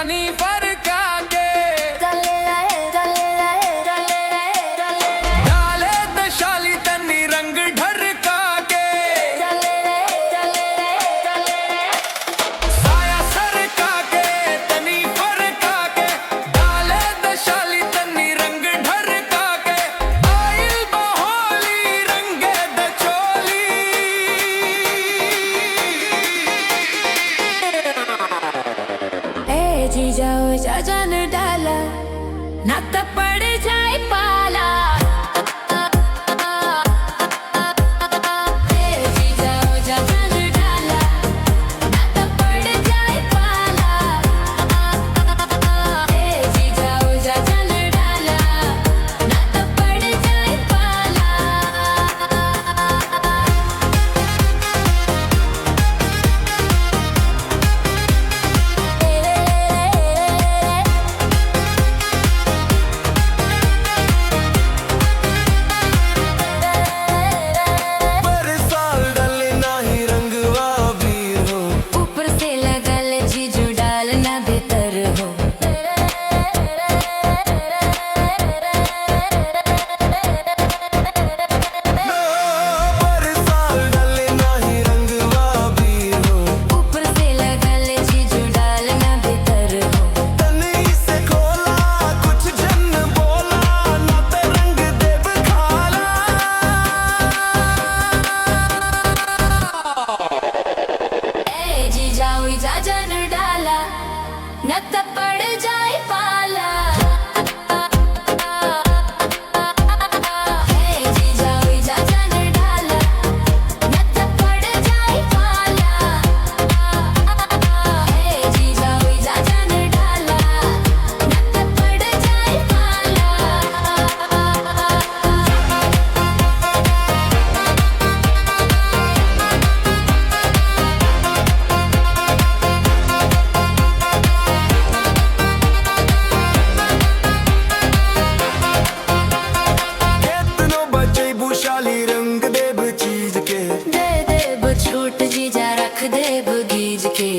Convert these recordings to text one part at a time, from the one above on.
तनी फरका के डाले दशाली तनी रंग ढरका के साया सरका के तनी फरका के डाले दशाली तनी रंग ढरका के आइल बहोली रंगे द चोली जीजा जा जान डाला ना तो पड़ जाए पाला। जीजा जा जान डाला ना तो पड़ जाए पाला। जीजा जा जान डाला ना तो पड़ जाए पाला। जा जान डाला न तो पड़ जाए पाला। जीजा जा जान डाला न तो पड़ जाए पाला। जीजा जा जान डाला न तो पड़ जाए पाला। रंग देब चीज के दे देब छूट जीजा रख देब गीज के।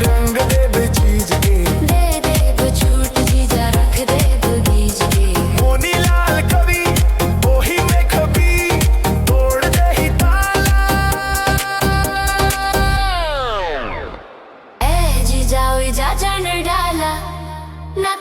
रंग देब चीज के दे देब छूट जीजा रख देब गीज के। मोनी लाल कवि ओही में कभी तोड़ दे ही ताला। जीजा जा जान डाला ना